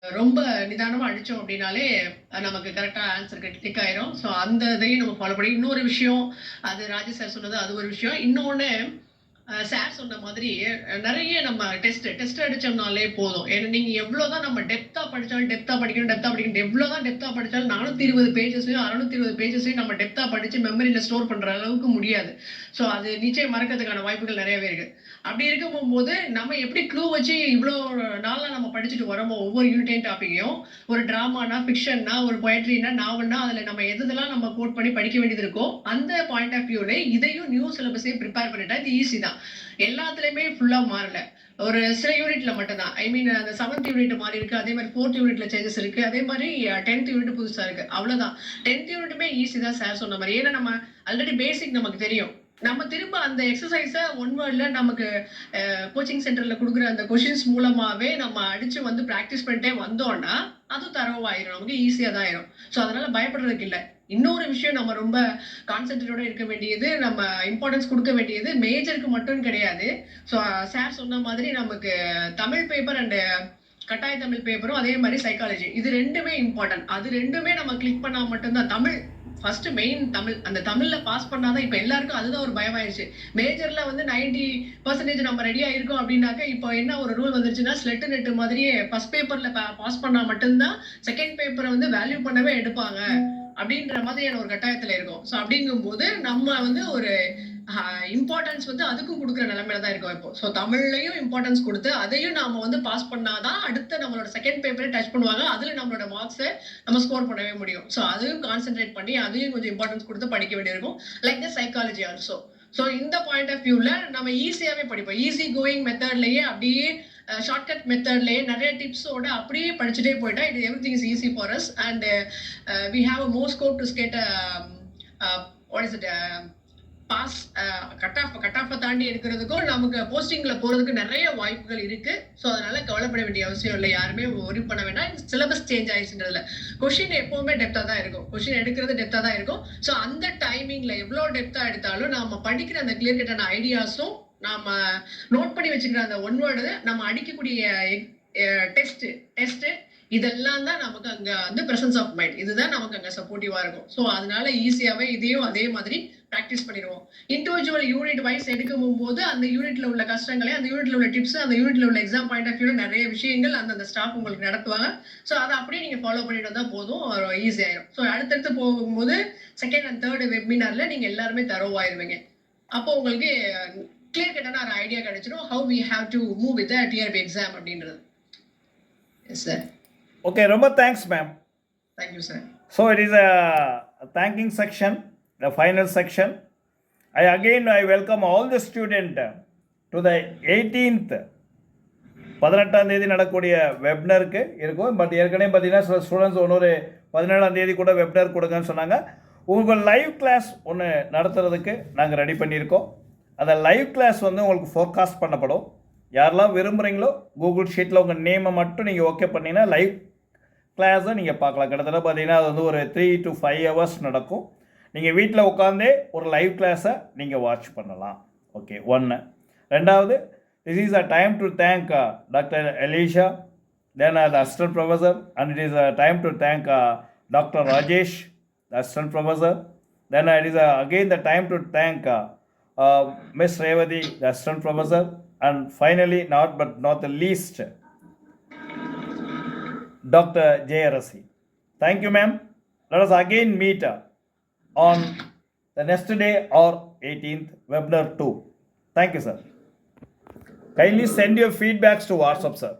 ரொம்ப நிதானமா அடிச்சோம் அப்படின்னாலே, நமக்கு கரெக்ட்டா ஆன்சர் டிக் ஆயிரும். ஸோ அந்த இதையும் நம்ம ஃபாலோ பண்ணி இன்னொரு விஷயம், அது ராஜேஷ் சார் சொன்னது அது ஒரு விஷயம். இன்னொன்னு சார் சொன்ன மாதிரி நெறைய நம்ம டெஸ்ட் அடிச்சோம்னாலே போதும். ஏன்னா நீங்க எவ்வளோதான் நம்ம டெப்த்தா படிச்சாலும், டெப்த்தா படிக்கணும். எவ்வளோதான் டெப்த்தா படிச்சாலும் 420 பேஜஸையும், 620 பேஜஸையும் நம்ம டெப்த்தா படிச்சு மெமரியில ஸ்டோர் பண்ற அளவுக்கு முடியாது. ஸோ அது நிச்சயம் மறக்கிறதுக்கான வாய்ப்புகள் நெறையவே இருக்கு. அப்படி இருக்க போகும்போது, நம்ம எப்படி க்ளூ வச்சு இவ்ளோ நாளா நம்ம படிச்சுட்டு வரோமோ, ஒவ்வொரு யூனிட்டையும் டாபிக்கையும், ஒரு டிராமானா, ஃபிக்ஷன்னா, ஒரு பொயட்ரினா, நாவல்னா, அதுல நம்ம எதெல்லாம் நம்ம கோட் பண்ணி படிக்க வேண்டியது இருக்கோ, அந்த பாயிண்ட் ஆஃப் வியூல இதையும் நியூ சிலபஸையும் பிரிப்பேர் பண்ணிட்டா இது ஈஸி தான். எல்லாத்துலயுமே ஃபுல்லா மாறல. ஒரு சில யூனிட்ல மட்டும் தான். ஐ மீன் அந்த 7த் யூனிட் மாறி இருக்கு. அதே மாரி 4த் யூனிட்ல சேஞ்சஸ் இருக்கு. அதே மாரி 10த் யூனிட் புதுசா இருக்கு. அவ்வளவுதான். 10த் யூனிட்டுமே ஈஸி தான் சார் சொன்ன மாரி. ஏன்னா நம்ம ஆல்ரெடி பேசிக் நமக்கு தெரியும். நம்ம திரும்ப அந்த எக்ஸர்சைஸ ஒன் வேர்ட்ல நமக்கு கோச்சிங் சென்டர்ல குடுக்குற அந்த கொஸ்டின்ஸ் மூலமாவே நம்ம அடிச்சு வந்து பிராக்டிஸ் பண்ணிட்டே வந்தோம்னா, அது தரோவாயிரும். நமக்கு ஈஸியா தான் ஆயிரும். ஸோ அதனால பயப்படுறதுக்கு இல்ல. இன்னொரு விஷயம் நம்ம ரொம்ப கான்சென்ட்ரேட்டோட இருக்க வேண்டியது, நம்ம இம்பார்ட்டன்ஸ் குடுக்க வேண்டியது மேஜருக்கு மட்டும் கிடையாது. ஸோ சார் சொன்ன மாதிரி நமக்கு தமிழ் பேப்பர் அண்ட் கட்டாய தமிழ் பேப்பரும் அதே மாரி சைக்காலஜி. இது 2மே இம்பார்ட்டன்ட். அது 2மே நம்ம கிளிக் பண்ணா மட்டும் தான் தமிழ் ஃபர்ஸ்ட் மெயின் தமிழ். அந்த தமிழ்ல பாஸ் பண்ணா தான் இப்ப எல்லாருக்கும் அதுதான் ஒரு பயமாயிருச்சு. மேஜர்ல வந்து 90% நம்ம ரெடி ஆயிருக்கோம் அப்படின்னாக்க, இப்போ என்ன ஒரு ரூல் வந்துருச்சுன்னா, ஸ்லெட் நெட் மாதிரியே ஃபர்ஸ்ட் பேப்பர்ல பாஸ் பண்ணா மட்டும் தான் செகண்ட் பேப்பரை வந்து வேல்யூ பண்ணவே எடுப்பாங்க. அப்படின்ற மாதிரியான ஒரு கட்டாயத்துல இருக்கும். ஸோ அப்படிங்கும்போது நம்ம வந்து ஒரு இம்பார்ட்டன்ஸ் வந்து அதுக்கும் குடுக்குற நிலைமையில தான் இருக்கோம் இப்போ. ஸோ தமிழ்லயும் இம்பார்ட்டன்ஸ் குடுத்து, அதையும் நாம வந்து பாஸ் பண்ணாதான் அடுத்த நம்மளோட செகண்ட் பேப்பரே டச் பண்ணுவாங்க. அதுல நம்மளோட மார்க்ஸ நம்ம ஸ்கோர் பண்ணவே முடியும். ஸோ அதையும் கான்சென்ட்ரேட் பண்ணி, அதையும் கொஞ்சம் இம்பார்ட்டன்ஸ் குடுத்து படிக்க வேண்டியிருக்கும். Like the psychology also. So இந்த பாயிண்ட் ஆஃப் வியூல நம்ம ஈஸியாவே படிப்போம். ஈஸி கோயிங் மெத்தட்லயே அப்படியே ஷார்ட்கட் மெத்தட்லயே நெறைய டிப்ஸோட அப்படியே படிச்சுட்டே போயிட்டா it everything is easy for us and we have a more scope to get what is it pass cut off தாண்டி எடுக்கிறதுக்கும் நமக்கு போஸ்டிங்ல போறதுக்கு நிறைய வாய்ப்புகள் இருக்கு. ஸோ அதனால கவலைப்பட வேண்டிய அவசியம் இல்லை. யாருமே ஒரி பண்ண வேண்டாம். சிலபஸ் சேஞ்ச் ஆயிடுச்சுன்றதுல கொஸ்டின் எப்பவுமே டெப்தா தான் இருக்கும். கொஸ்டின் எடுக்கிறது டெப்தா தான் இருக்கும். ஸோ அந்த டைமிங்ல எவ்வளவு டெப்தா எடுத்தாலும் நாம படிக்கிற அந்த கிளியர் கட்டான ஐடியாஸும் நாம நோட் பண்ணி வச்சுக்கிற அந்த ஒன் வேர்டு நம்ம அடிக்கக்கூடிய டெஸ்ட் இதெல்லாம் தான் நமக்கு அங்க வந்து பிரசன்ஸ் ஆஃப் மைண்ட். இதுதான் நமக்கு அங்க சப்போர்ட்டிவா இருக்கும். ஸோ அதனால ஈஸியாவே இதையும் அதே மாதிரி பிராக்டிஸ் பண்ணிடுவோம். இண்டிவிஜுவல் யூனிட் வைஸ் எடுக்கும் போது அந்த யூனிட்ல உள்ள கஷ்டங்களை, அந்த யூனிட்ல உள்ள டிப்ஸ், அந்த யூனிட்ல உள்ள எக்ஸாம் பாயிண்ட் ஆஃப் வியூல நிறைய விஷயங்கள் அந்த ஸ்டாஃப் உங்களுக்கு நடத்துவாங்க. ஸோ அதை அப்படியே நீங்க ஃபாலோ பண்ணிட்டு வந்தா போதும், ஈஸி ஆயிரும். ஸோ அடுத்தடுத்து போகும்போது செகண்ட் அண்ட் தேர்ட் வெபினார்ல நீங்க எல்லாருமே தரோவாயிருவீங்க. அப்போ உங்களுக்கு கிளியர் கட்டான ஒரு ஐடியா கிடைச்சிடும். How we have to move with the TRB exam அப்படின்றது. Yes sir. Okay, Romba, thanks, ma'am. Thank you, sir. So it is a thanking section, the final section. I welcome all the students to the 18th 18ஆம் தேதி நடக்கக்கூடிய வெப்னருக்கு இருக்கும். But ஏற்கனவே பார்த்தீங்கன்னா சில students ஒன்று 17ஆம் தேதி கூட வெப்னர் கொடுங்கன்னு சொன்னாங்க. உங்கள் லைவ் கிளாஸ் ஒன்று நடத்துறதுக்கு நாங்கள் ரெடி பண்ணியிருக்கோம். அந்த லைவ் கிளாஸ் வந்து உங்களுக்கு ஃபோர்காஸ்ட் பண்ணப்படும். யாரெல்லாம் விரும்புகிறீங்களோ கூகுள் ஷீட்டில் உங்கள் நேமை மட்டும் நீங்கள் ஓகே பண்ணிங்கன்னா லைவ் கிளாஸை நீங்கள் பார்க்கலாம். கிட்டத்தட்ட பார்த்தீங்கன்னா அது வந்து ஒரு 3 to 5 hours நடக்கும். நீங்கள் வீட்டில் உட்காந்தே ஒரு லைவ் கிளாஸை நீங்கள் வாட்ச் பண்ணலாம். ஓகே, ஒன்று. ரெண்டாவது, this is a time to thank doctor Elisha, then the assistant professor, and it is a time to thank doctor Rajesh, the assistant professor, then it is again the time to thank miss Revathi, the assistant professor, and finally not the least, Dr. Jayarasi. Thank you, ma'am. Let us again meet on the next day or 18th webinar 2. Thank you, sir. Kindly send your feedbacks to WhatsApp, sir.